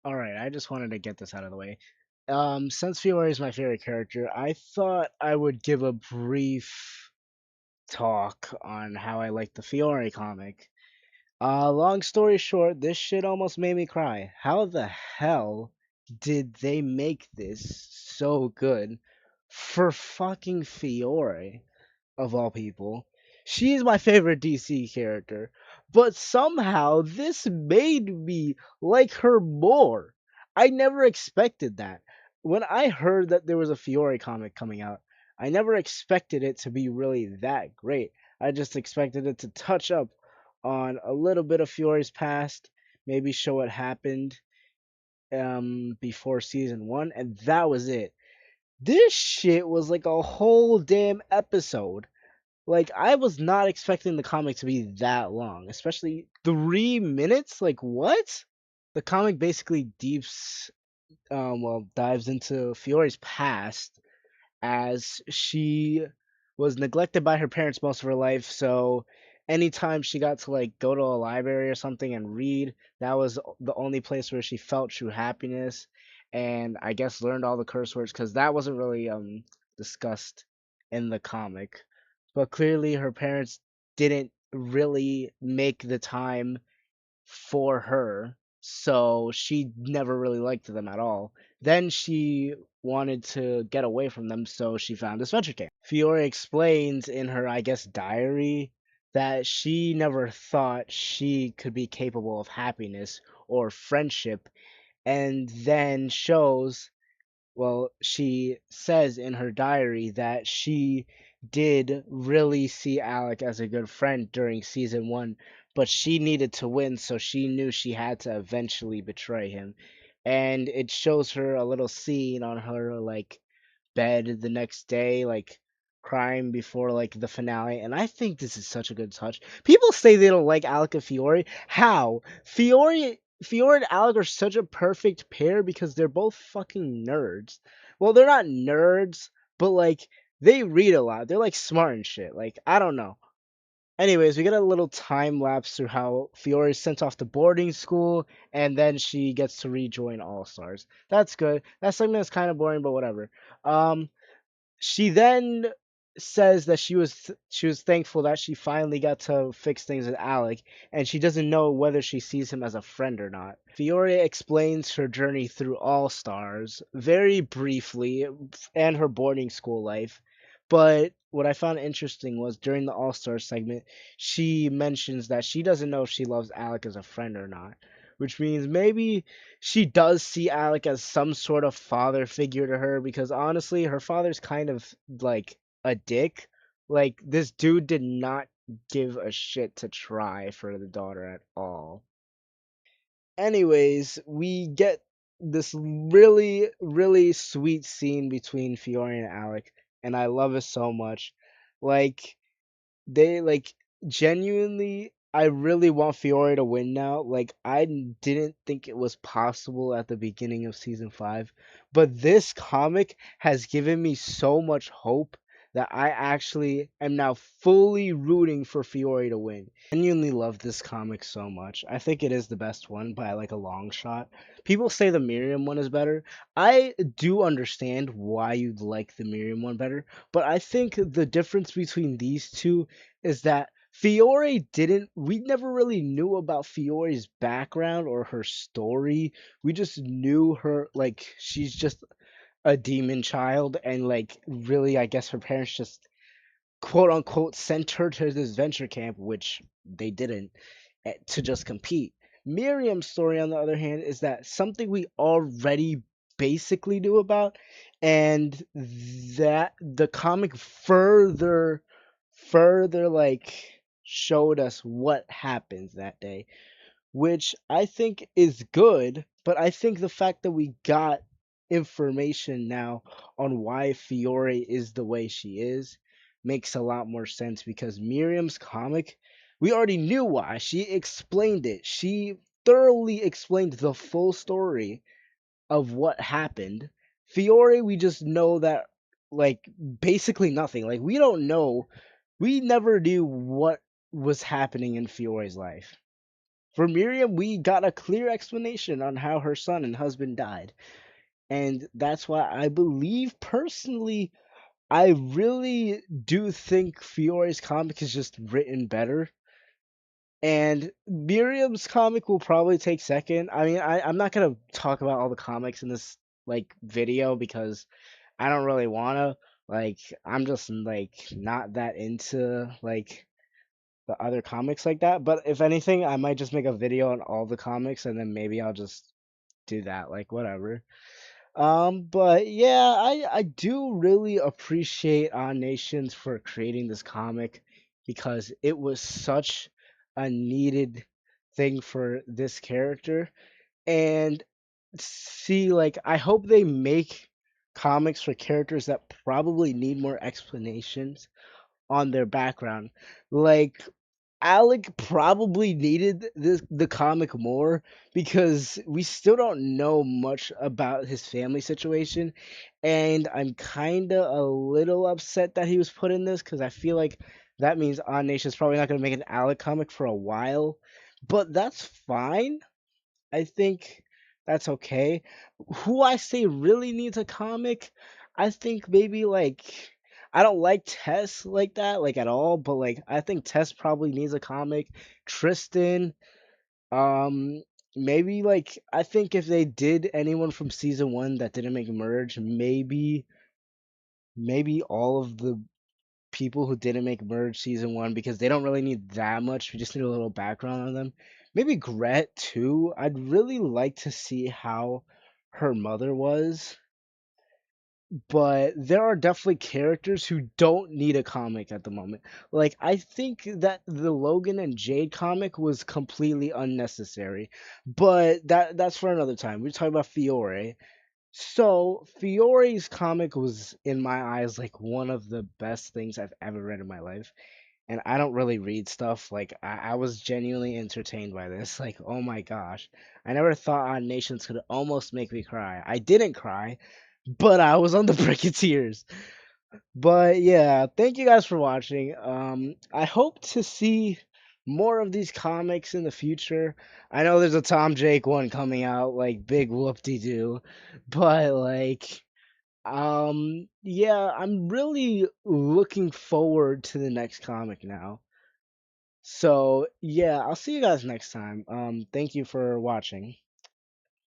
All right, I just wanted to get this out of the way. Since Fiore is my favorite character, I thought I would give a brief talk on how I like the Fiore comic. Long story short, this shit almost made me cry. How the hell did they make this so good for fucking Fiore? Of all people. She's my favorite DC character, but somehow this made me like her more. I never expected that. When I heard that there was a Fiore comic coming out, I never expected it to be really that great. I just expected it to touch up on a little bit of Fiore's past, maybe show what happened before season 1, and that was it. This shit was like a whole damn episode. Like, I was not expecting the comic to be that long, especially 3 minutes. Like, what? The comic basically dives into Fiore's past as she was neglected by her parents most of her life. So, anytime she got to like go to a library or something and read, that was the only place where she felt true happiness. And I guess learned all the curse words because that wasn't really discussed in the comic. But clearly, her parents didn't really make the time for her, so she never really liked them at all. Then she wanted to get away from them, so she found this venture camp. Fiore explains in her, I guess, diary that she never thought she could be capable of happiness or friendship, and then shows she says in her diary that she did really see Alec as a good friend during season 1, but she needed to win, so she knew she had to eventually betray him. And it shows her a little scene on her like bed the next day, like crying before like the finale. And I think this is such a good touch. People say they don't like Alec and Fiore. How? Fiore and Alec are such a perfect pair because they're both fucking nerds. Well, they're not nerds, but like they read a lot. They're like smart and shit. Like, I don't know. Anyways, we get a little time lapse through how Fiore is sent off to boarding school, and then she gets to rejoin All Stars. That's good. That segment is kind of boring, but whatever. Um, she then says that she was thankful that she finally got to fix things with Alec, and she doesn't know whether she sees him as a friend or not. Fiore explains her journey through All Stars very briefly and her boarding school life. But what I found interesting was during the All Stars segment, she mentions that she doesn't know if she loves Alec as a friend or not, which means maybe she does see Alec as some sort of father figure to her because honestly, her father's kind of like a dick. Like, this dude did not give a shit to try for the daughter at all. Anyways, we get this really, really sweet scene between Fiore and Alec, and I love it so much. Like, they like genuinely I really want Fiore to win now. Like, didn't think it was possible at the beginning of season 5, but this comic has given me so much hope that I actually am now fully rooting for Fiore to win. Genuinely love this comic so much. I think it is the best one by like a long shot. People say the Miriam one is better. I do understand why you'd like the Miriam one better, but I think the difference between these two is that we never really knew about Fiore's background or her story. We just knew her, like, she's just a demon child, and, like, really, I guess her parents just quote unquote sent her to this venture camp, which they didn't, to just compete. Miriam's story, on the other hand, is that something we already basically knew about, and that the comic further like showed us what happens that day, which I think is good, but I think the fact that we got information now on why Fiore is the way she is makes a lot more sense because Miriam's comic, we already knew why. She explained it. She thoroughly explained the full story of what happened. Fiore, we just know that, like, basically nothing. Like, we don't know. We never knew what was happening in Fiore's life. For Miriam, we got a clear explanation on how her son and husband died. And that's why I believe personally, I really do think Fiore's comic is just written better. And Miriam's comic will probably take second. I mean, I'm not gonna talk about all the comics in this like video because I don't really wanna. Like, I'm just like not that into like the other comics like that. But if anything, I might just make a video on all the comics and then maybe I'll just do that. Like, whatever. But yeah, I do really appreciate On Nations for creating this comic because it was such a needed thing for this character. And see, like, I hope they make comics for characters that probably need more explanations on their background. Like, Alec probably needed the comic more because we still don't know much about his family situation, and I'm kinda a little upset that he was put in this because I feel like that means On Nation's probably not gonna make an Alec comic for a while, but that's fine. I think that's okay. Who I say really needs a comic, I think maybe like I don't like Tess like that, like at all, but like I think Tess probably needs a comic. Tristan, um, maybe like I think if they did anyone from season one that didn't make a merge, maybe all of the people who didn't make merge season one because they don't really need that much. We just need a little background on them. Maybe Gret too. I'd really like to see how her mother was, but there are definitely characters who don't need a comic at the moment. Like I think that the Logan and Jade comic was completely unnecessary, but that's for another time. We're talking about Fiore. So Fiore's comic was, in my eyes, like one of the best things I've ever read in my life. And I don't really read stuff. Like I was genuinely entertained by this. Like, oh my gosh. I never thought On Nations could almost make me cry. I didn't cry, but I was on the brink of tears. But yeah, thank you guys for watching. I hope to see more of these comics in the future. I know there's a Tom Jake one coming out, like big whoop-de-doo, but like yeah, I'm really looking forward to the next comic now. So yeah, I'll see you guys next time. Thank you for watching.